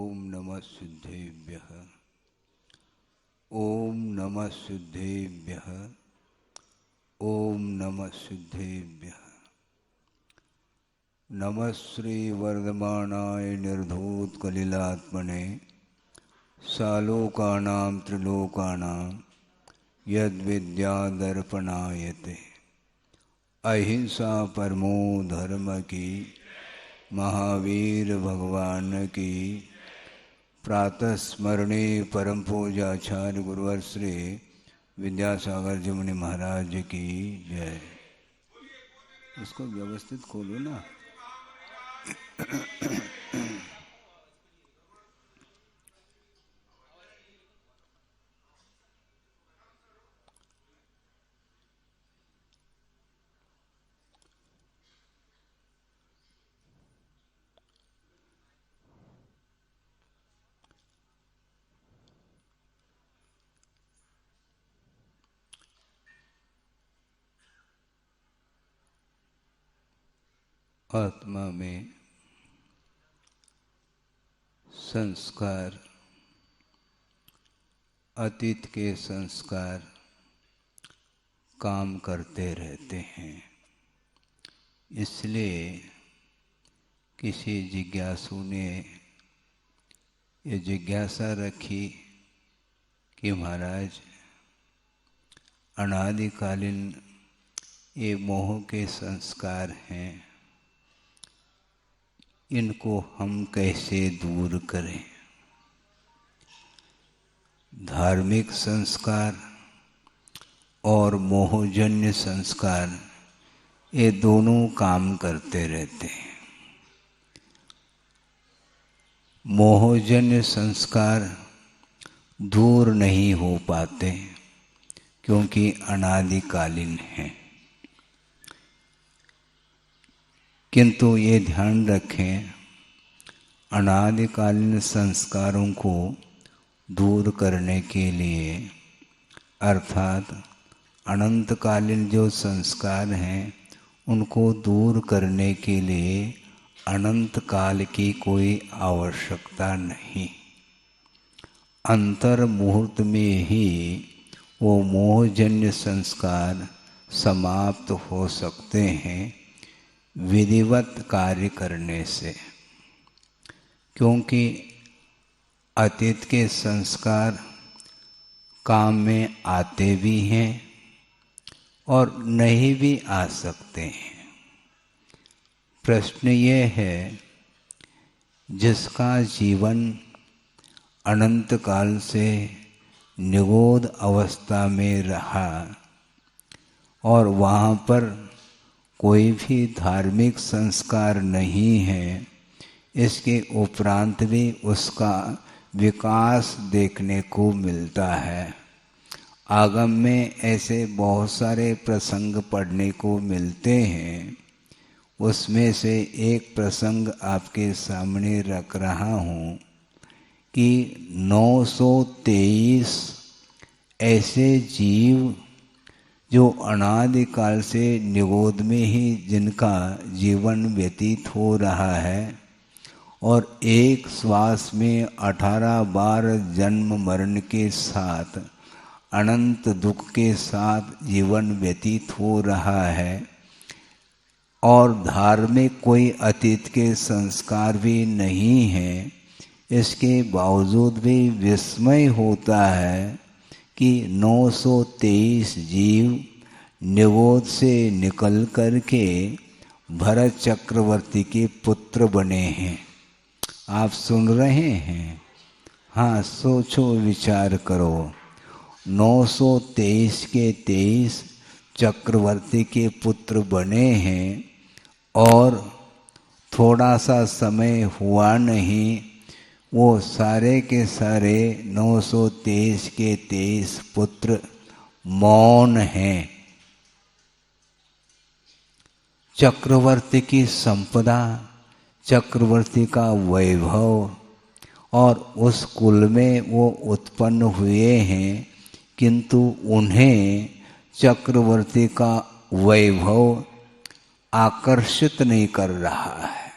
ओम नमः सिद्धेभ्यः। ओम नमः सिद्धेभ्यः। ओम नमः सिद्धेभ्यः। नमः श्री वर्धमानाय निर्धूतकलिलात्मने सालोकानां त्रिलोकानां यद्विद्यादर्पणायते। अहिंसा परमो धर्म की महावीर भगवान की प्रातः स्मरणे परम पूज्याचार्य गुरुवर श्री विद्यासागर जी मुनि महाराज की जय। इसको व्यवस्थित खोलो ना। आत्मा में संस्कार, अतीत के संस्कार काम करते रहते हैं। इसलिए किसी जिज्ञासु ने ये जिज्ञासा रखी कि महाराज अनादिकालीन ये मोह के संस्कार हैं, इनको हम कैसे दूर करें। धार्मिक संस्कार और मोहजन्य संस्कार ये दोनों काम करते रहते हैं। मोहजन्य संस्कार दूर नहीं हो पाते क्योंकि अनादिकालीन हैं। किंतु ये ध्यान रखें, अनादिकालीन संस्कारों को दूर करने के लिए अर्थात अनंतकालीन जो संस्कार हैं उनको दूर करने के लिए अनंत काल की कोई आवश्यकता नहीं। अंतर मुहूर्त में ही वो मोहजन्य संस्कार समाप्त हो सकते हैं विधिवत कार्य करने से। क्योंकि अतीत के संस्कार काम में आते भी हैं और नहीं भी आ सकते हैं। प्रश्न ये है, जिसका जीवन अनंत काल से निगोध अवस्था में रहा और वहाँ पर कोई भी धार्मिक संस्कार नहीं है, इसके उपरांत भी उसका विकास देखने को मिलता है। आगम में ऐसे बहुत सारे प्रसंग पढ़ने को मिलते हैं। उसमें से एक प्रसंग आपके सामने रख रहा हूँ कि 923 ऐसे जीव जो अनादिकाल से निगोद में ही जिनका जीवन व्यतीत हो रहा है और एक श्वास में 18 बार जन्म मरण के साथ अनंत दुख के साथ जीवन व्यतीत हो रहा है और धार्मिक कोई अतीत के संस्कार भी नहीं है, इसके बावजूद भी विस्मय होता है कि 923 जीव निगोद से निकल कर के भरत चक्रवर्ती के पुत्र बने हैं। आप सुन रहे हैं? हाँ, सोचो, विचार करो। 923 के 23 चक्रवर्ती के पुत्र बने हैं और थोड़ा सा समय हुआ नहीं, वो सारे के सारे 923 के 23 पुत्र मौन हैं। चक्रवर्ती की संपदा, चक्रवर्ती का वैभव और उस कुल में वो उत्पन्न हुए हैं, किंतु उन्हें चक्रवर्ती का वैभव आकर्षित नहीं कर रहा है।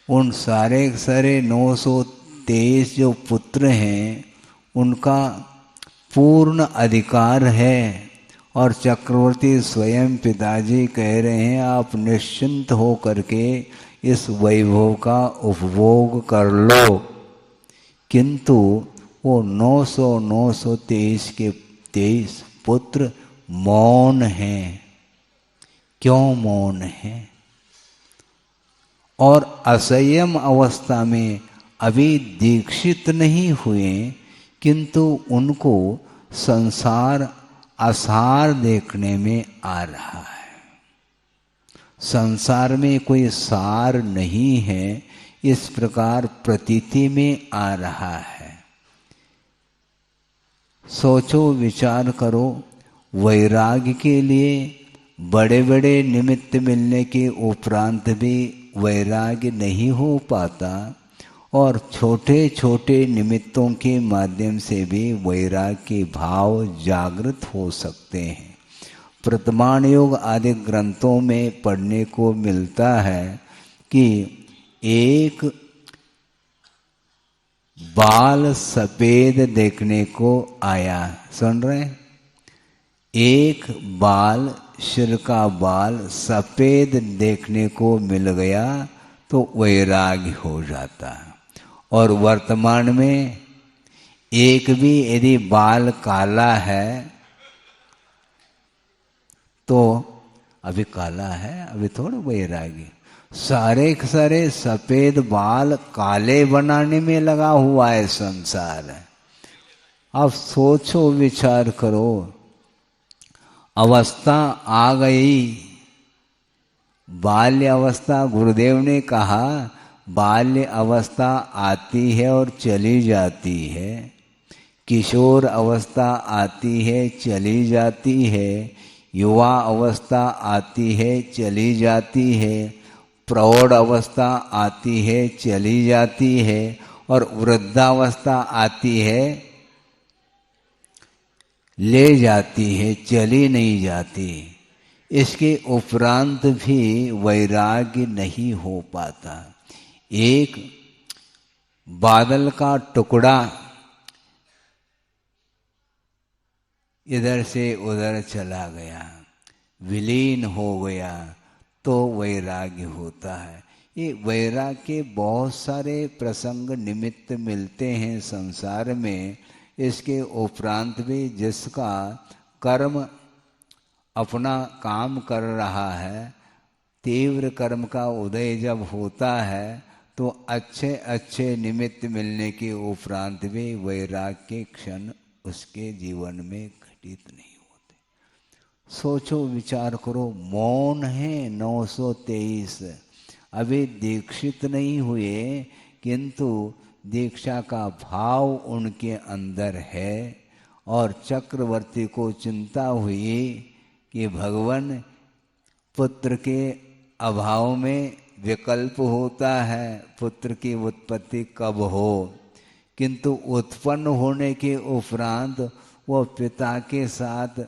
उन सारे सारे 923 जो पुत्र हैं उनका पूर्ण अधिकार है। और चक्रवर्ती स्वयं पिताजी कह रहे हैं आप निश्चिंत हो करके इस वैभव का उपभोग कर लो। किंतु वो 923 के 23 पुत्र मौन हैं। क्यों मौन हैं? और असंयम अवस्था में अभी दीक्षित नहीं हुए, किंतु उनको संसार असार देखने में आ रहा है। संसार में कोई सार नहीं है, इस प्रकार प्रतीति में आ रहा है। सोचो विचार करो, वैराग्य के लिए बड़े बड़े निमित्त मिलने के उपरांत भी वैराग्य नहीं हो पाता, और छोटे छोटे निमित्तों के माध्यम से भी वैराग्य के भाव जागृत हो सकते हैं। प्रतमान योग आदि ग्रंथों में पढ़ने को मिलता है कि एक बाल सफेद देखने को आया। सुन रहे हैं? एक बाल, सिर का बाल सफेद देखने को मिल गया तो वैराग्य हो जाता है। और वर्तमान में एक भी यदि बाल काला है तो अभी काला है, अभी थोड़ा वैराग्य। सारे के सारे सफेद बाल काले बनाने में लगा हुआ है संसार। अब सोचो विचार करो, अवस्था आ गई, बाल्य अवस्था। गुरुदेव ने कहा बाल्य अवस्था आती है और चली जाती है, किशोर अवस्था आती है चली जाती है, युवा अवस्था आती है चली जाती है, प्रौढ़ अवस्था आती है चली जाती है, और वृद्धावस्था आती है ले जाती है, चली नहीं जाती। इसके उपरांत भी वैराग्य नहीं हो पाता। एक बादल का टुकड़ा इधर से उधर चला गया, विलीन हो गया, तो वैराग्य होता है। ये वैराग्य के बहुत सारे प्रसंग निमित्त मिलते हैं संसार में। इसके उपरांत भी जिसका कर्म अपना काम कर रहा है, तीव्र कर्म का उदय जब होता है तो अच्छे अच्छे निमित्त मिलने के उपरांत भी वैराग्य के क्षण उसके जीवन में घटित नहीं होते। सोचो विचार करो, मौन है 923, अभी दीक्षित नहीं हुए, किंतु दीक्षा का भाव उनके अंदर है। और चक्रवर्ती को चिंता हुई कि भगवान पुत्र के अभाव में विकल्प होता है, पुत्र की उत्पत्ति कब हो, किंतु उत्पन्न होने के उपरांत वो पिता के साथ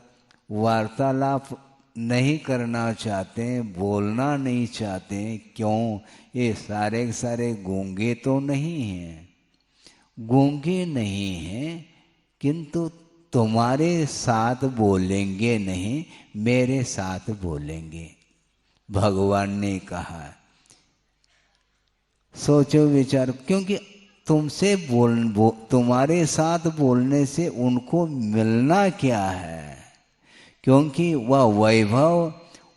वार्तालाप नहीं करना चाहते, बोलना नहीं चाहते। क्यों? ये सारे सारे गूंगे तो नहीं हैं, गूंगे नहीं हैं, किंतु तुम्हारे साथ बोलेंगे नहीं, मेरे साथ बोलेंगे, भगवान ने कहा। सोचो विचार, क्योंकि तुमसे तुम्हारे साथ बोलने से उनको मिलना क्या है? क्योंकि वह वैभव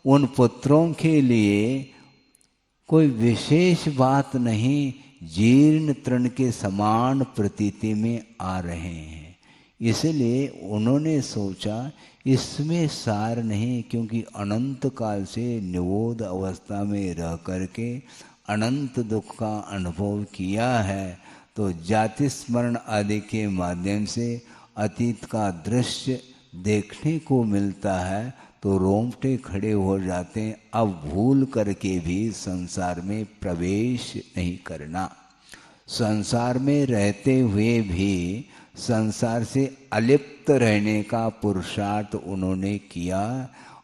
उन पुत्रों के लिए कोई विशेष बात नहीं, जीर्ण तृण के समान प्रतीति में आ रहे हैं। इसलिए उन्होंने सोचा इसमें सार नहीं, क्योंकि अनंत काल से निबोध अवस्था में रह करके अनंत दुख का अनुभव किया है, तो जाति स्मरण आदि के माध्यम से अतीत का दृश्य देखने को मिलता है तो रोंगटे खड़े हो जाते हैं। अब भूल करके भी संसार में प्रवेश नहीं करना, संसार में रहते हुए भी संसार से अलिप्त रहने का पुरुषार्थ उन्होंने किया।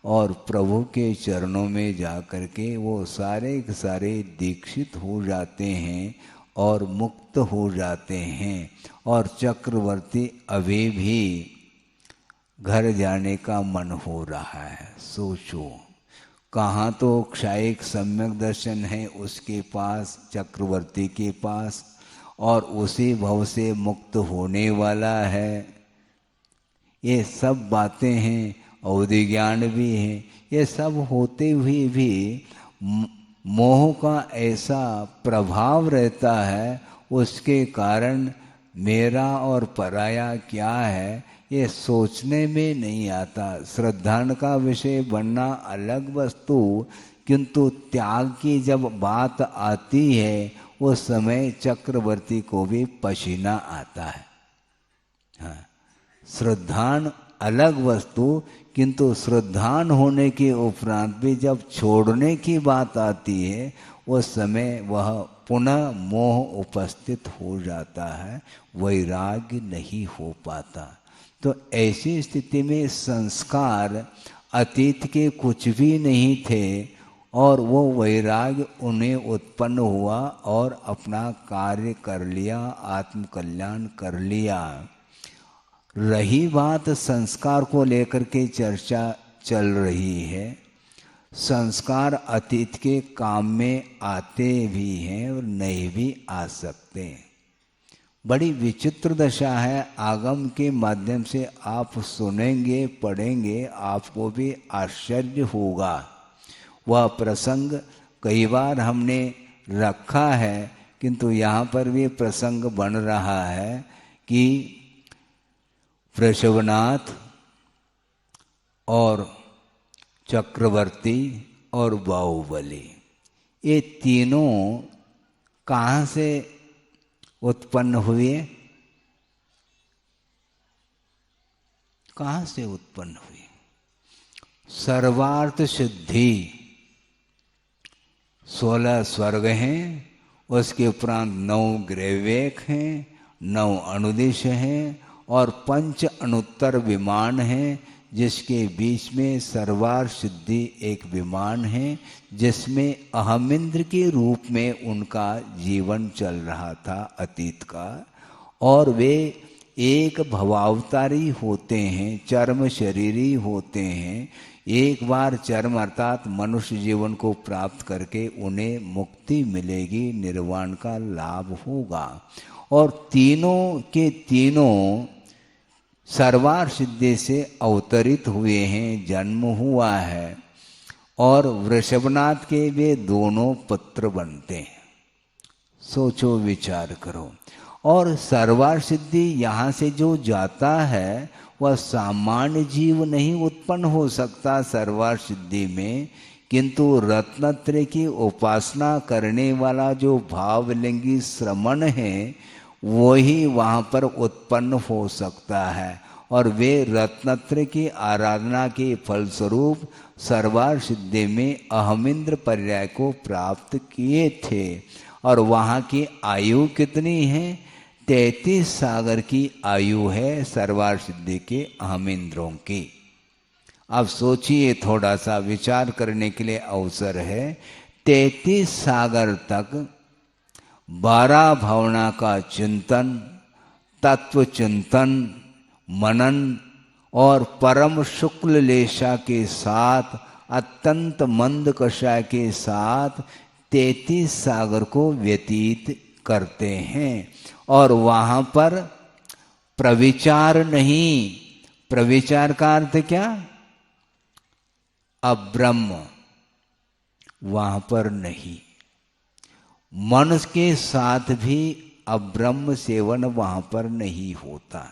और प्रभु के चरणों में जा कर के वो सारे के सारे दीक्षित हो जाते हैं और मुक्त हो जाते हैं। और चक्रवर्ती अभी भी घर जाने का मन हो रहा है। सोचो, कहाँ तो क्षायिक सम्यक दर्शन है उसके पास, चक्रवर्ती के पास, और उसी भव से मुक्त होने वाला है। ये सब बातें हैं, अवधि ज्ञान भी है। ये सब होते हुए भी मोह का ऐसा प्रभाव रहता है, उसके कारण मेरा और पराया क्या है ये सोचने में नहीं आता। श्रद्धा का विषय बनना अलग वस्तु, किंतु त्याग की जब बात आती है उस समय चक्रवर्ती को भी पसीना आता है। हाँ, श्रद्धान अलग वस्तु, किंतु श्रद्धान होने के उपरांत भी जब छोड़ने की बात आती है उस समय वह पुनः मोह उपस्थित हो जाता है, वैराग्य नहीं हो पाता। तो ऐसी स्थिति में संस्कार अतीत के कुछ भी नहीं थे और वो वैराग्य उन्हें उत्पन्न हुआ और अपना कार्य कर लिया, आत्मकल्याण कर लिया। रही बात संस्कार को लेकर के चर्चा चल रही है। संस्कार अतीत के काम में आते भी हैं और नहीं भी आ सकते। बड़ी विचित्र दशा है। आगम के माध्यम से आप सुनेंगे, पढ़ेंगे, आपको भी आश्चर्य होगा। वह प्रसंग कई बार हमने रखा है, किंतु यहाँ पर भी प्रसंग बन रहा है कि वृषभनाथ और चक्रवर्ती और बाहुबली, ये तीनों कहाँ से उत्पन्न हुए? कहाँ से उत्पन्न हुए? सर्वार्थ सिद्धि 16 स्वर्ग हैं, उसके उपरांत 9 ग्रहवेक हैं, 9 अनुदिश हैं और 5 अनुत्तर विमान हैं, जिसके बीच में सर्वार्थ सिद्धि एक विमान है, जिसमें अहमिंद्र के रूप में उनका जीवन चल रहा था अतीत का। और वे एक भवावतारी होते हैं, चर्म शरीरी होते हैं। एक बार चर्म अर्थात मनुष्य जीवन को प्राप्त करके उन्हें मुक्ति मिलेगी, निर्वाण का लाभ होगा। और तीनों के तीनों सर्वार्थ सिद्धि से अवतरित हुए हैं, जन्म हुआ है। और वृषभनाथ के वे दोनों पुत्र बनते हैं। सोचो, विचार करो। और सर्वार्थ सिद्धि यहाँ से जो जाता है वह सामान्य जीव नहीं उत्पन्न हो सकता सर्वार्थ सिद्धि में, किंतु रत्नत्रय की उपासना करने वाला जो भावलिंगी श्रमण है वही वहाँ पर उत्पन्न हो सकता है। और वे रत्नत्रय की आराधना के फलस्वरूप सर्वार्थ सिद्धि में अहमिंद्र पर्याय को प्राप्त किए थे। और वहाँ की आयु कितनी है? 33 सागर की आयु है सर्वार्थ सिद्धि के अहमिंद्रों की। अब सोचिए, थोड़ा सा विचार करने के लिए अवसर है। 33 सागर तक 12 भावना का चिंतन, तत्व चिंतन, मनन और परम शुक्ल लेशा के साथ, अत्यंत मंद कषाय के साथ 33 सागर को व्यतीत करते हैं। और वहाँ पर प्रविचार नहीं। प्रविचार का अर्थ क्या? अब्रह्म वहाँ पर नहीं। मन के साथ भी अब्रह्म सेवन वहाँ पर नहीं होता।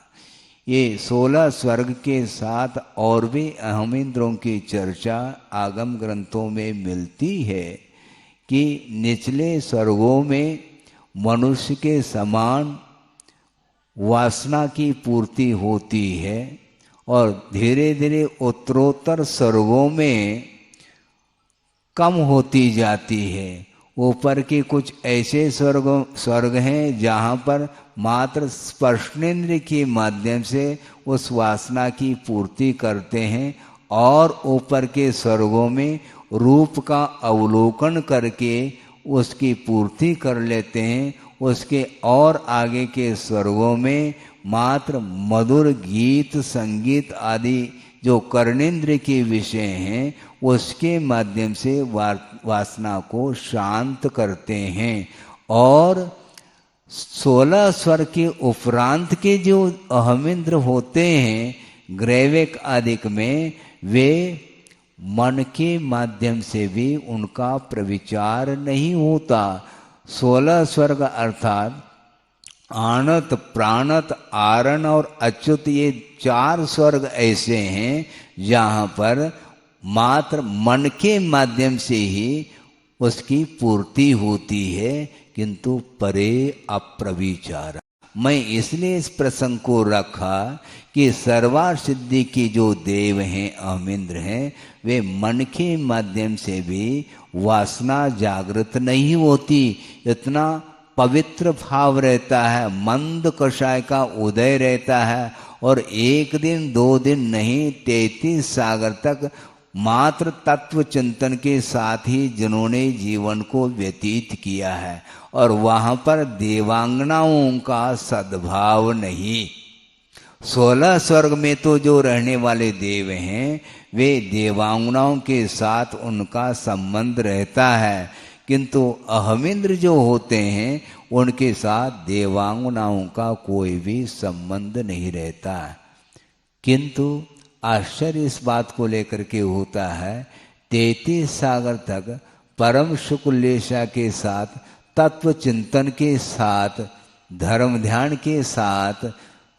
ये 16 स्वर्ग के साथ और भी अहमिंद्रों की चर्चा आगम ग्रंथों में मिलती है कि निचले स्वर्गों में मनुष्य के समान वासना की पूर्ति होती है और धीरे धीरे उत्तरोत्तर स्वर्गों में कम होती जाती है। ऊपर के कुछ ऐसे स्वर्ग हैं जहाँ पर मात्र स्पर्शनेन्द्रिय के माध्यम से उस वासना की पूर्ति करते हैं और ऊपर के स्वर्गों में रूप का अवलोकन करके उसकी पूर्ति कर लेते हैं। उसके और आगे के स्वर्गों में मात्र मधुर गीत संगीत आदि जो कर्णेंद्र के विषय हैं उसके माध्यम से वासना को शांत करते हैं। और 16 स्वर के उपरांत के जो अहमिंद्र होते हैं ग्रैविक आदिक में, वे मन के माध्यम से भी उनका प्रविचार नहीं होता। 16 स्वर्ग अर्थात आनत प्राणत आरण और अच्युत, ये 4 स्वर्ग ऐसे हैं जहाँ पर मात्र मन के माध्यम से ही उसकी पूर्ति होती है, किंतु परे अप्रविचार। मैं इसलिए इस प्रसंग को रखा कि सर्वार सिद्धि के जो देव हैं अहमिंद्र हैं, वे मन के माध्यम से भी वासना जागृत नहीं होती। इतना पवित्र भाव रहता है, मंद कषाय का उदय रहता है, और 1 दिन 2 दिन नहीं 33 सागर तक मात्र तत्व चिंतन के साथ ही जिन्होंने जीवन को व्यतीत किया है, और वहाँ पर देवांगनाओं का सद्भाव नहीं। 16 स्वर्ग में तो जो रहने वाले देव हैं वे देवांगनाओं के साथ उनका संबंध रहता है, किंतु अहमिंद्र जो होते हैं उनके साथ देवांगनाओं का कोई भी संबंध नहीं रहता। किंतु आश्चर्य इस बात को लेकर के होता है, 33 सागर तक परम शुक्लेशा के साथ तत्व चिंतन के साथ धर्म ध्यान के साथ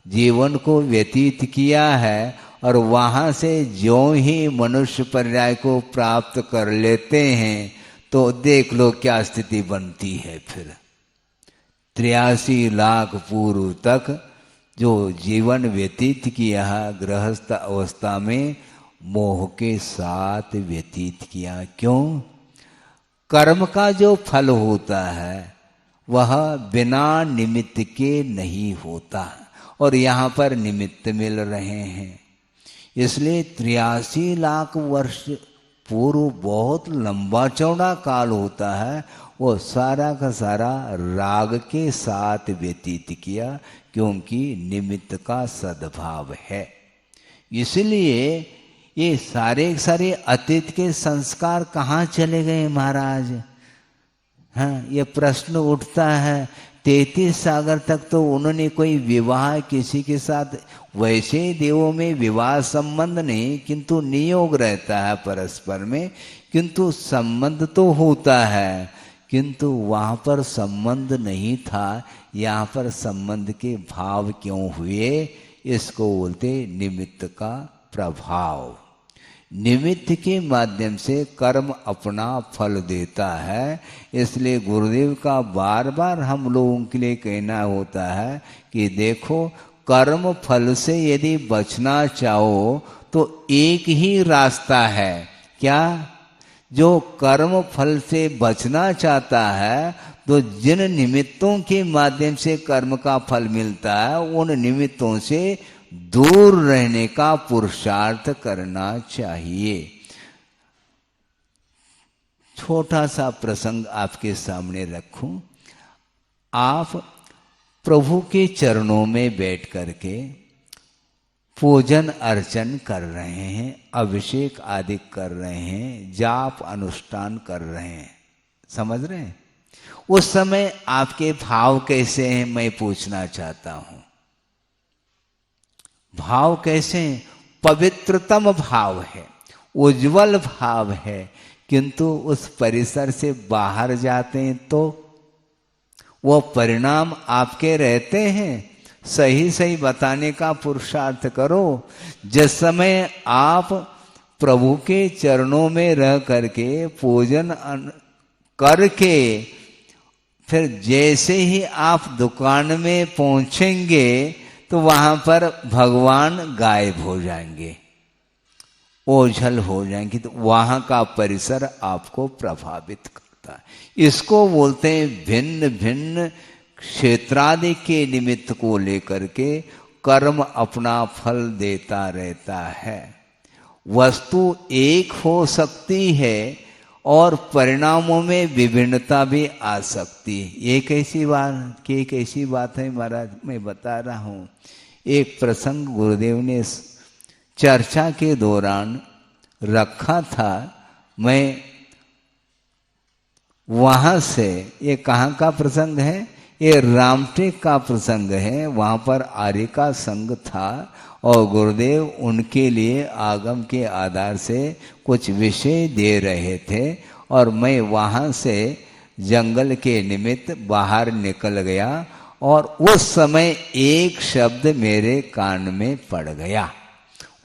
जीवन को व्यतीत किया है, और वहाँ से ज्यों ही मनुष्य पर्याय को प्राप्त कर लेते हैं तो देख लो क्या स्थिति बनती है। फिर 83 लाख पूर्व तक जो जीवन व्यतीत किया है गृहस्थ अवस्था में मोह के साथ व्यतीत किया। क्यों? कर्म का जो फल होता है वह बिना निमित्त के नहीं होता, और यहाँ पर निमित्त मिल रहे हैं। इसलिए 83 लाख वर्ष पूर्व बहुत लंबा चौड़ा काल होता है, वो सारा का सारा राग के साथ व्यतीत किया, क्योंकि निमित्त का सद्भाव है। इसलिए ये सारे अतीत के संस्कार कहाँ चले गए महाराज? हाँ, ये प्रश्न उठता है। 33 सागर तक तो उन्होंने कोई विवाह किसी के साथ, वैसे देवों में विवाह संबंध नहीं, किंतु नियोग रहता है परस्पर में, किंतु संबंध तो होता है, किंतु वहाँ पर संबंध नहीं था। यहाँ पर संबंध के भाव क्यों हुए? इसको बोलते निमित्त का प्रभाव। निमित्त के माध्यम से कर्म अपना फल देता है। इसलिए गुरुदेव का बार बार हम लोगों के लिए कहना होता है कि देखो, कर्म फल से यदि बचना चाहो तो एक ही रास्ता है। क्या? जो कर्म फल से बचना चाहता है तो जिन निमित्तों के माध्यम से कर्म का फल मिलता है उन निमित्तों से दूर रहने का पुरुषार्थ करना चाहिए। छोटा सा प्रसंग आपके सामने रखूं। आप प्रभु के चरणों में बैठ करके पूजन अर्चन कर रहे हैं, अभिषेक आदि कर रहे हैं, जाप अनुष्ठान कर रहे हैं, समझ रहे हैं? उस समय आपके भाव कैसे हैं मैं पूछना चाहता हूं। भाव कैसे हैं? पवित्रतम भाव है, उज्जवल भाव है, किंतु उस परिसर से बाहर जाते हैं तो वो परिणाम आपके रहते हैं। सही सही बताने का पुरुषार्थ करो। जिस समय आप प्रभु के चरणों में रह करके पूजन करके फिर जैसे ही आप दुकान में पहुंचेंगे तो वहां पर भगवान गायब हो जाएंगे, ओझल हो जाएंगे, तो वहां का परिसर आपको प्रभावित करता है। इसको बोलते हैं भिन्न भिन्न क्षेत्रादि के निमित्त को लेकर के कर्म अपना फल देता रहता है। वस्तु एक हो सकती है और परिणामों में विभिन्नता भी आ सकती है। एक ऐसी बात है महाराज, मैं बता रहा हूँ। एक प्रसंग गुरुदेव ने चर्चा के दौरान रखा था। मैं वहाँ से, ये कहाँ का प्रसंग है? ये रामटेक का प्रसंग है। वहाँ पर आर्य का संघ था और गुरुदेव उनके लिए आगम के आधार से कुछ विषय दे रहे थे और मैं वहाँ से जंगल के निमित्त बाहर निकल गया और उस समय एक शब्द मेरे कान में पड़ गया।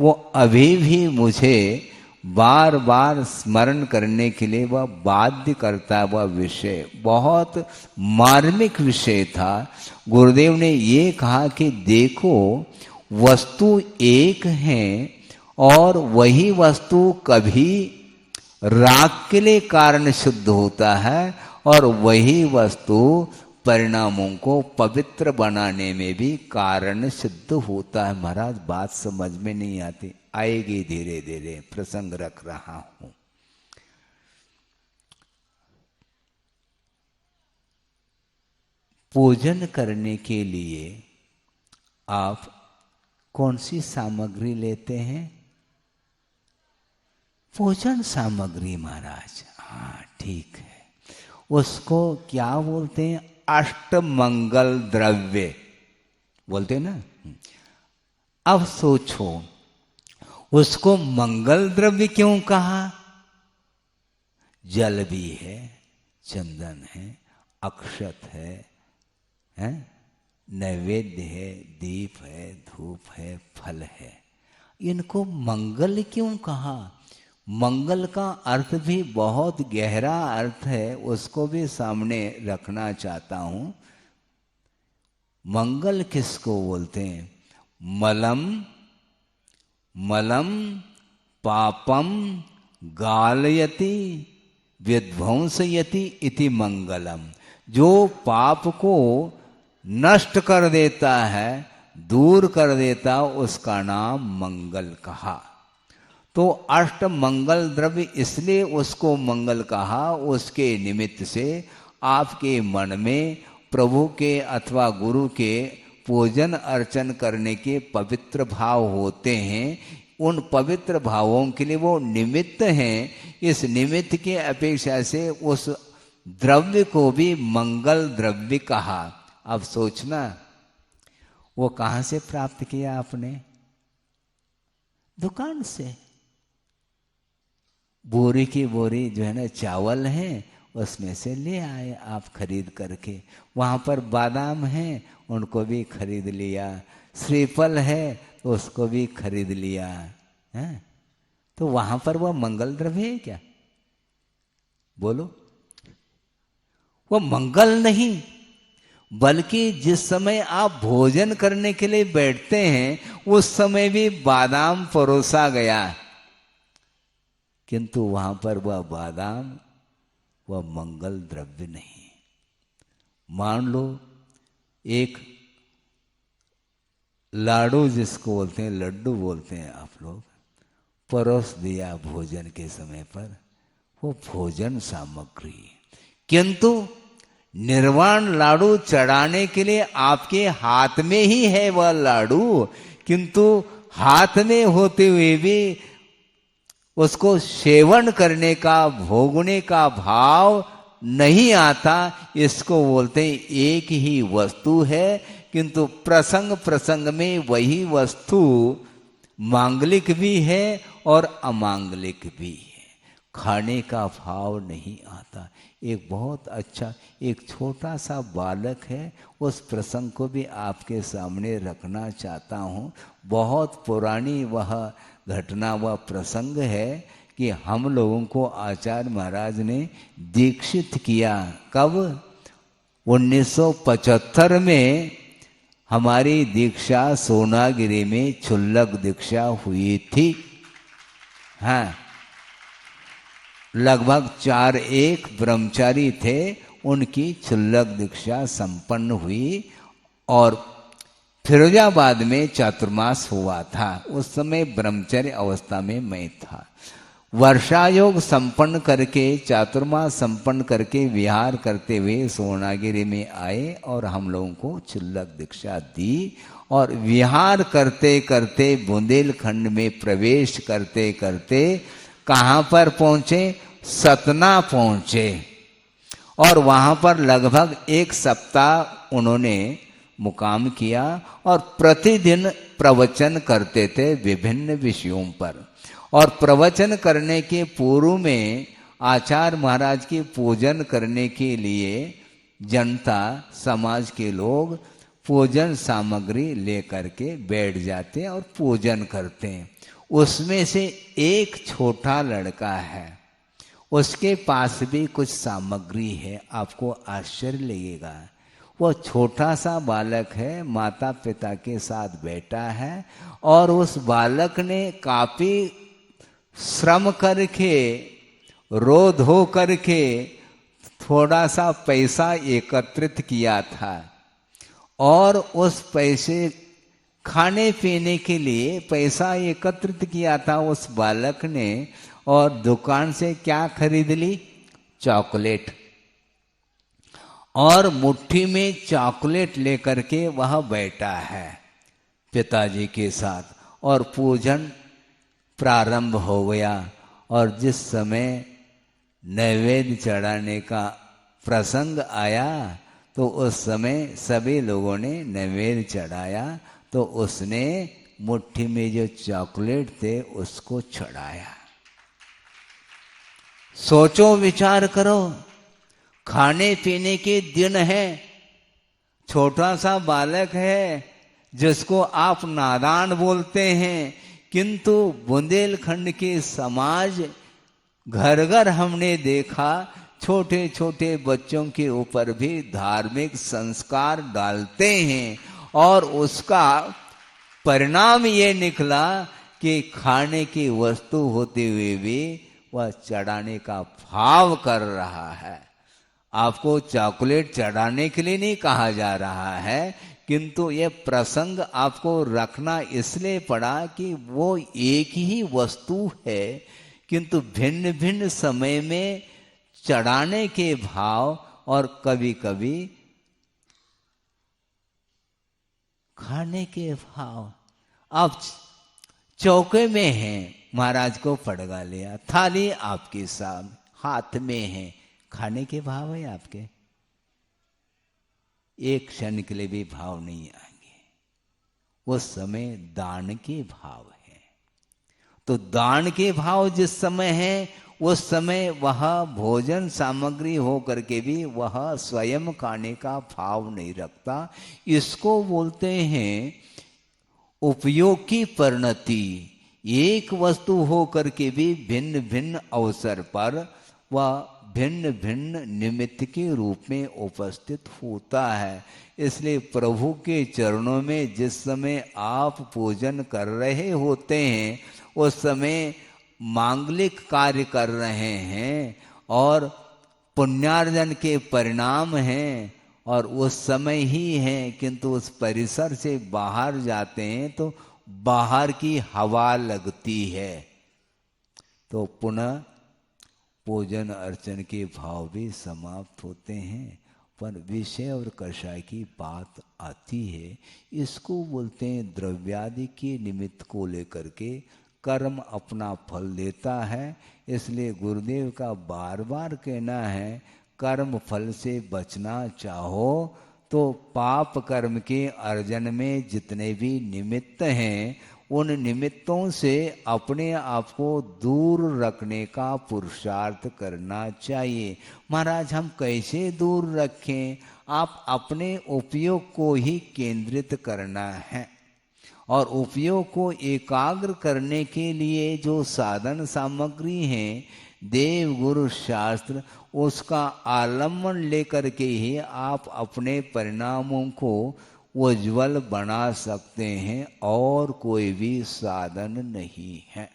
वो अभी भी मुझे बार बार स्मरण करने के लिए वह बाध्य करता। वह विषय बहुत मार्मिक विषय था। गुरुदेव ने ये कहा कि देखो, वस्तु एक है और वही वस्तु कभी राग के लिए कारण सिद्ध होता है और वही वस्तु परिणामों को पवित्र बनाने में भी कारण सिद्ध होता है। महाराज बात समझ में नहीं आती, आएगी धीरे धीरे, प्रसंग रख रहा हूं। पूजन करने के लिए आप कौन सी सामग्री लेते हैं? पूजन सामग्री महाराज, हाँ ठीक है। उसको क्या बोलते हैं? अष्टमंगल द्रव्य बोलते हैं ना। अब सोचो, उसको मंगल द्रव्य क्यों कहा? जल भी है, चंदन है, अक्षत है, नैवेद्य है, दीप है, धूप है, फल है। इनको मंगल क्यों कहा? मंगल का अर्थ भी बहुत गहरा अर्थ है, उसको भी सामने रखना चाहता हूं। मंगल किसको बोलते हैं? मलम पापम गालयति विध्वंसयति इति मंगलम। जो पाप को नष्ट कर देता है, दूर कर देता, उसका नाम मंगल कहा। तो अष्ट मंगल द्रव्य इसलिए उसको मंगल कहा, उसके निमित्त से आपके मन में प्रभु के अथवा गुरु के पूजन अर्चन करने के पवित्र भाव होते हैं। उन पवित्र भावों के लिए वो निमित्त हैं। इस निमित्त के अपेक्षा से उस द्रव्य को भी मंगल द्रव्य कहा। अब सोचना, वो कहाँ से प्राप्त किया आपने? दुकान से। बोरी की बोरी जो है ना चावल है, उसमें से ले आए आप खरीद करके। वहाँ पर बादाम है, उनको भी खरीद लिया। श्रीफल है, उसको भी खरीद लिया है। तो वहाँ पर वह मंगल द्रव्य है क्या? बोलो। वह मंगल नहीं, बल्कि जिस समय आप भोजन करने के लिए बैठते हैं उस समय भी बादाम परोसा गया, किंतु वहां पर वह बादाम वह मंगल द्रव्य नहीं। मान लो एक लाडू, जिसको बोलते हैं लड्डू बोलते हैं आप लोग, परोस दिया भोजन के समय पर, वो भोजन सामग्री। किंतु निर्वाण लाडू चढ़ाने के लिए आपके हाथ में ही है वह लाडू, किंतु हाथ में होते हुए भी उसको सेवन करने का, भोगने का भाव नहीं आता। इसको बोलते हैं एक ही वस्तु है, किंतु प्रसंग प्रसंग में वही वस्तु मांगलिक भी है और अमांगलिक भी है। खाने का भाव नहीं आता। एक बहुत अच्छा, एक छोटा सा बालक है, उस प्रसंग को भी आपके सामने रखना चाहता हूँ। बहुत पुरानी वह घटना, वह प्रसंग है कि हम लोगों को आचार्य महाराज ने दीक्षित किया। कब? 1975 में हमारी दीक्षा सोनागिरी में क्षुल्लक दीक्षा हुई थी। हाँ, लगभग 4-1 ब्रह्मचारी थे, उनकी क्षुल्लक दीक्षा संपन्न हुई और फिरोजाबाद में चातुर्मास हुआ था। उस समय ब्रह्मचर्य अवस्था में मैं था। वर्षा योग संपन्न करके, चातुर्मास संपन्न करके विहार करते हुए सोनागिरी में आए और हम लोगों को चुल्लक दीक्षा दी। और विहार करते करते बुंदेलखंड में प्रवेश करते करते कहाँ पर पहुँचे? सतना पहुँचे। और वहाँ पर लगभग 1 सप्ताह उन्होंने मुकाम किया और प्रतिदिन प्रवचन करते थे विभिन्न विषयों पर। और प्रवचन करने के पूर्व में आचार्य महाराज की पूजन करने के लिए जनता, समाज के लोग पूजन सामग्री लेकर के बैठ जाते हैं और पूजन करते हैं। उसमें से एक छोटा लड़का है, उसके पास भी कुछ सामग्री है। आपको आश्चर्य लगेगा, वो छोटा सा बालक है, माता पिता के साथ बैठा है और उस बालक ने काफी श्रम करके, रो धो करके थोड़ा सा पैसा एकत्रित किया था और उस पैसे खाने पीने के लिए पैसा एकत्रित किया था उस बालक ने। और दुकान से क्या खरीद ली? चॉकलेट। और मुट्ठी में चॉकलेट लेकर के वह बैठा है पिताजी के साथ और पूजन प्रारंभ हो गया। और जिस समय नैवेद्य चढ़ाने का प्रसंग आया तो उस समय सभी लोगों ने नैवेद्य चढ़ाया, तो उसने मुट्ठी में जो चॉकलेट थे उसको चढ़ाया। सोचो, विचार करो, खाने पीने के दिन है, छोटा सा बालक है जिसको आप नादान बोलते हैं, किंतु बुंदेलखंड के समाज घर घर हमने देखा छोटे छोटे बच्चों के ऊपर भी धार्मिक संस्कार डालते हैं और उसका परिणाम ये निकला कि खाने की वस्तु होते हुए भी वह चढ़ाने का भाव कर रहा है। आपको चॉकलेट चढ़ाने के लिए नहीं कहा जा रहा है, किंतु ये प्रसंग आपको रखना इसलिए पड़ा कि वो एक ही वस्तु है किंतु भिन्न भिन्न समय में चढ़ाने के भाव और कभी कभी खाने के भाव। आप चौके में हैं, महाराज को पड़गा लिया, थाली आपके सामने हाथ में है, खाने के भाव है आपके, एक क्षण के लिए भी भाव नहीं आएंगे। उस समय दान के भाव है। तो दान के भाव जिस समय है उस समय वह भोजन सामग्री हो करके भी वह स्वयं खाने का भाव नहीं रखता। इसको बोलते हैं उपयोग की परिणति। एक वस्तु हो करके भी भिन्न भिन्न अवसर पर वह भिन्न भिन्न निमित्त के रूप में उपस्थित होता है। इसलिए प्रभु के चरणों में जिस समय आप पूजन कर रहे होते हैं उस समय मांगलिक कार्य कर रहे हैं और पुण्यार्जन के परिणाम हैं और उस समय ही हैं, किंतु उस परिसर से बाहर जाते हैं तो बाहर की हवा लगती है, तो पुनः पूजन अर्चन के भाव भी समाप्त होते हैं। पर विषय और कषाय की बात आती है, इसको बोलते हैं द्रव्यादि के निमित्त को लेकर के कर्म अपना फल देता है। इसलिए गुरुदेव का बार बार कहना है, कर्म फल से बचना चाहो तो पाप कर्म के अर्जन में जितने भी निमित्त हैं उन निमित्तों से अपने आप को दूर रखने का पुरुषार्थ करना चाहिए। महाराज हम कैसे दूर रखें? आप अपने उपयोग को ही केंद्रित करना है और उपयोग को एकाग्र करने के लिए जो साधन सामग्री हैं, देव गुरु शास्त्र, उसका आलम्बन लेकर के ही आप अपने परिणामों को उज्ज्वल बना सकते हैं और कोई भी साधन नहीं है।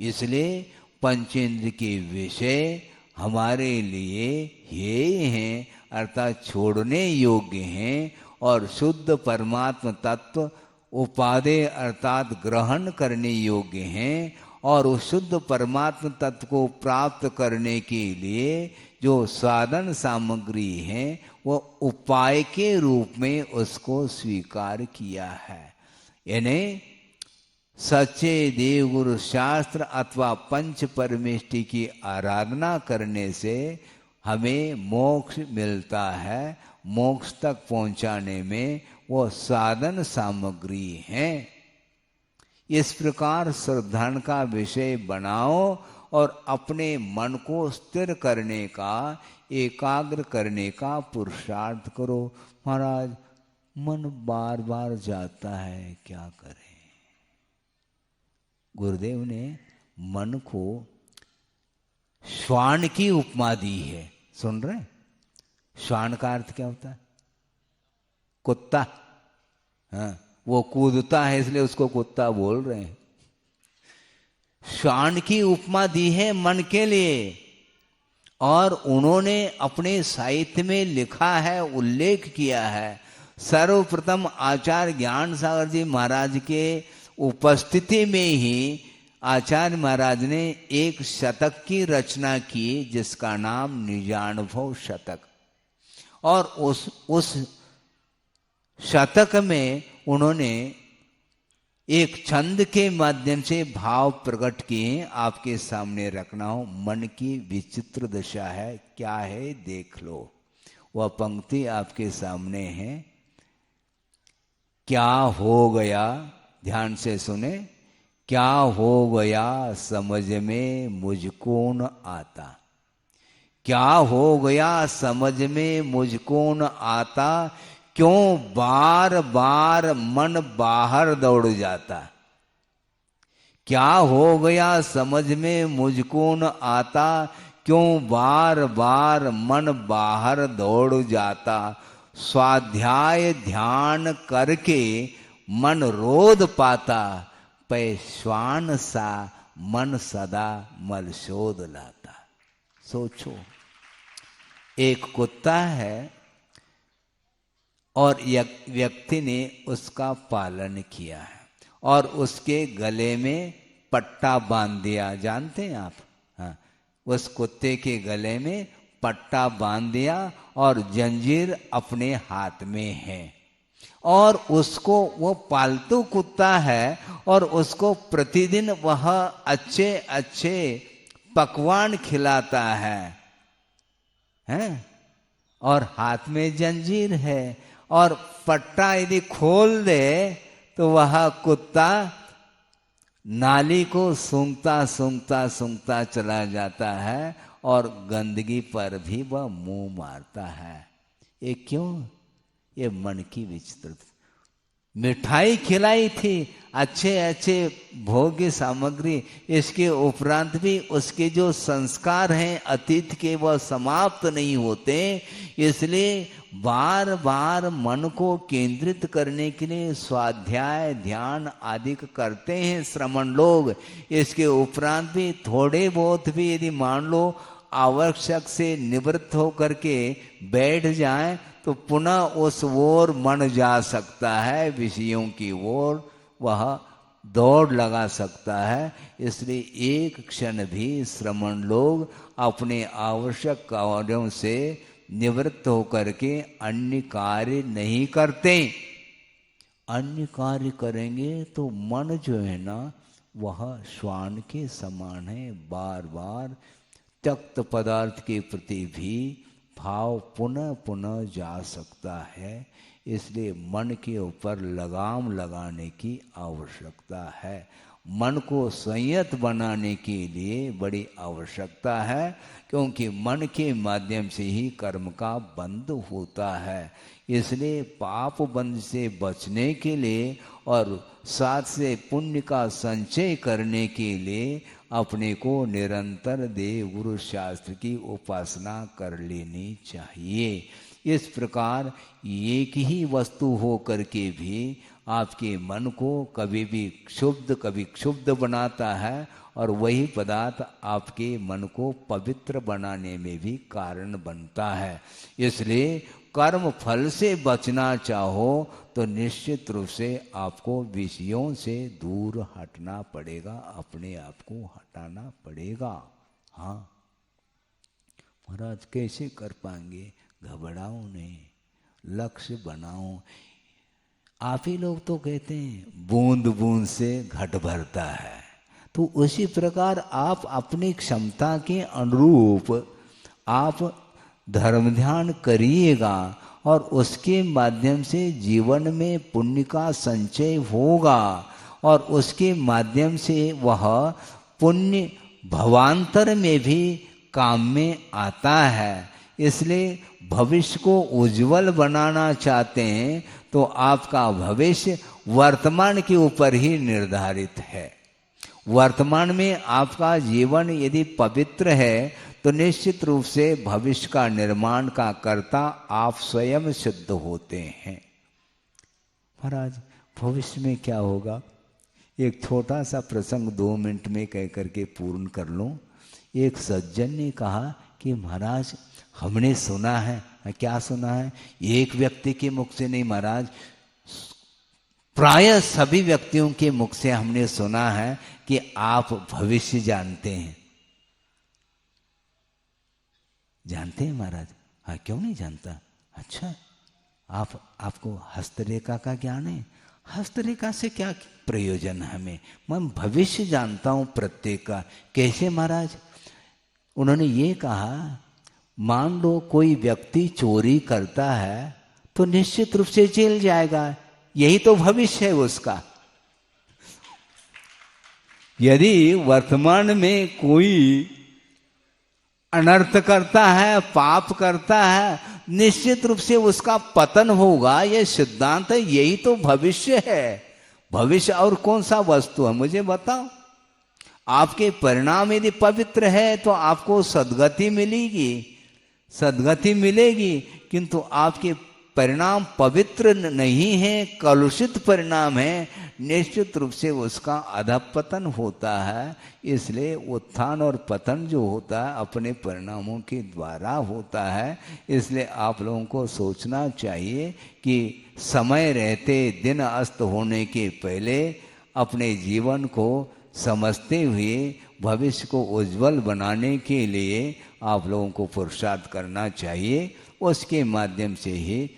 इसलिए पंचेंद्र के विषय हमारे लिए ये हैं, अर्थात छोड़ने योग्य हैं और शुद्ध परमात्म तत्व उपादेय अर्थात ग्रहण करने योग्य हैं, और उस शुद्ध परमात्म तत्व को प्राप्त करने के लिए जो साधन सामग्री है वो उपाय के रूप में उसको स्वीकार किया है। यानी सच्चे देव गुरु शास्त्र अथवा पंच परमेष्टि की आराधना करने से हमें मोक्ष मिलता है। मोक्ष तक पहुंचाने में वो साधन सामग्री हैं। इस प्रकार श्रद्धान का विषय बनाओ और अपने मन को स्थिर करने का, एकाग्र करने का पुरुषार्थ करो। महाराज मन बार बार जाता है, क्या करें? गुरुदेव ने मन को श्वान की उपमा दी है। सुन रहे? श्वान का अर्थ क्या होता है? कुत्ता। हाँ, वो कूदता है इसलिए उसको कुत्ता बोल रहे हैं। श्वान की उपमा दी है मन के लिए, और उन्होंने अपने साहित्य में लिखा है, उल्लेख किया है। सर्वप्रथम आचार्य ज्ञान सागर जी महाराज के उपस्थिति में ही आचार्य महाराज ने एक शतक की रचना की जिसका नाम निजानुभव शतक। और उस शतक में उन्होंने एक छंद के माध्यम से भाव प्रकट किए, आपके सामने रखना हो। मन की विचित्र दशा है, क्या है देख लो। वह पंक्ति आपके सामने है। क्या हो गया, ध्यान से सुने। क्या हो गया समझ में मुझको न आता, क्या हो गया समझ में मुझको न आता, क्यों बार बार मन बाहर दौड़ जाता। क्या हो गया समझ में मुझको न आता, क्यों बार बार मन बाहर दौड़ जाता। स्वाध्याय ध्यान करके मन रोध पाता, पैश्वान सा मन सदा मलशोध लाता। सोचो, एक कुत्ता है और व्यक्ति ने उसका पालन किया है और उसके गले में पट्टा बांध दिया। जानते हैं आप? हाँ, उस कुत्ते के गले में पट्टा बांध दिया और जंजीर अपने हाथ में है, और उसको, वो पालतू कुत्ता है और उसको प्रतिदिन वह अच्छे अच्छे पकवान खिलाता है, और हाथ में जंजीर है, और पट्टा यदि खोल दे तो वह कुत्ता नाली को सूंघता सूंघता सूंघता चला जाता है और गंदगी पर भी वह मुंह मारता है। ये क्यों? ये मन की विचित्रता। मिठाई खिलाई थी, अच्छे अच्छे भोग्य सामग्री, इसके उपरांत भी उसके जो संस्कार हैं अतीत के वह समाप्त नहीं होते। इसलिए बार बार मन को केंद्रित करने के लिए स्वाध्याय ध्यान आदि करते हैं श्रमण लोग। इसके उपरांत भी थोड़े बहुत भी यदि मान लो आवश्यक से निवृत्त होकर के बैठ जाएं तो पुनः उस ओर मन जा सकता है, विषयों की ओर वह दौड़ लगा सकता है। इसलिए एक क्षण भी श्रमण लोग अपने आवश्यक कार्यों से निवृत्त होकर के अन्य कार्य नहीं करते। अन्य कार्य करेंगे तो मन जो है ना वह श्वान के समान है, बार बार त्यक्त पदार्थ के प्रति भी भाव पुनः पुनः जा सकता है। इसलिए मन के ऊपर लगाम लगाने की आवश्यकता है। मन को संयत बनाने के लिए बड़ी आवश्यकता है, क्योंकि मन के माध्यम से ही कर्म का बंध होता है। इसलिए पाप बंध से बचने के लिए और साथ से पुण्य का संचय करने के लिए अपने को निरंतर देव गुरु शास्त्र की उपासना कर लेनी चाहिए। इस प्रकार एक ही वस्तु हो करके भी आपके मन को कभी भी क्षुब्ध बनाता है, और वही पदार्थ आपके मन को पवित्र बनाने में भी कारण बनता है। इसलिए कर्म फल से बचना चाहो तो निश्चित रूप से आपको विषयों से दूर हटना पड़ेगा, अपने आप को हटाना पड़ेगा। हाँ महाराज कैसे कर पाएंगे? घबराओ नहीं, लक्ष्य बनाओ। आप ही लोग तो कहते हैं बूंद बूंद से घट भरता है, तो उसी प्रकार आप अपनी क्षमता के अनुरूप आप धर्म ध्यान करिएगा और उसके माध्यम से जीवन में पुण्य का संचय होगा और उसके माध्यम से वह पुण्य भवांतर में भी काम में आता है। इसलिए भविष्य को उज्जवल बनाना चाहते हैं तो आपका भविष्य वर्तमान के ऊपर ही निर्धारित है। वर्तमान में आपका जीवन यदि पवित्र है तो निश्चित रूप से भविष्य का निर्माण का कर्ता आप स्वयं सिद्ध होते हैं। महाराज भविष्य में क्या होगा? एक छोटा सा प्रसंग 2 मिनट में कह करके पूर्ण कर लूं। एक सज्जन ने कहा कि महाराज हमने सुना है। क्या सुना है? एक व्यक्ति के मुख से नहीं महाराज, प्रायः सभी व्यक्तियों के मुख से हमने सुना है कि आप भविष्य जानते हैं। जानते हैं महाराज? हाँ क्यों नहीं जानता? अच्छा आपको हस्तरेखा का ज्ञान है? हस्तरेखा से क्या प्रयोजन हमें? मैं भविष्य जानता हूं प्रत्येक का। कैसे महाराज? उन्होंने ये कहा मान लो कोई व्यक्ति चोरी करता है तो निश्चित रूप से जेल जाएगा, यही तो भविष्य है उसका। यदि वर्तमान में कोई अनर्थ करता है, पाप करता है, निश्चित रूप से उसका पतन होगा, यह सिद्धांत है, यही तो भविष्य है। भविष्य और कौन सा वस्तु है मुझे बताओ? आपके परिणाम यदि पवित्र है तो आपको सद्गति मिलेगी, सद्गति मिलेगी, किंतु आपके परिणाम पवित्र नहीं है, कलुषित परिणाम है, निश्चित रूप से उसका अधपतन होता है। इसलिए उत्थान और पतन जो होता है अपने परिणामों के द्वारा होता है। इसलिए आप लोगों को सोचना चाहिए कि समय रहते दिन अस्त होने के पहले अपने जीवन को समझते हुए भविष्य को उज्जवल बनाने के लिए आप लोगों को पुरुषार्थ करना चाहिए। उसके माध्यम से ही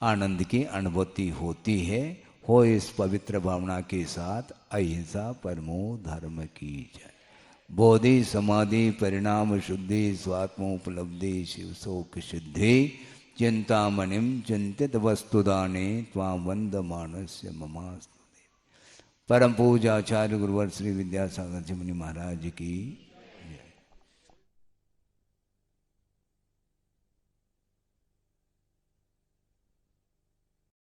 आनंद की अनुभूति होती है। हो इस पवित्र भावना के साथ अहिंसा परमो धर्म की जय। बोधि समाधि परिणाम शुद्धि स्वात्मोपलब्धि शिव शोक सिद्धि चिंतामणिम चिंतित वस्तुदाने त्वां वंद मानस्य ममास्तु। परम पूज्य आचार्य गुरुवर श्री विद्यासागर जी मुनि महाराज की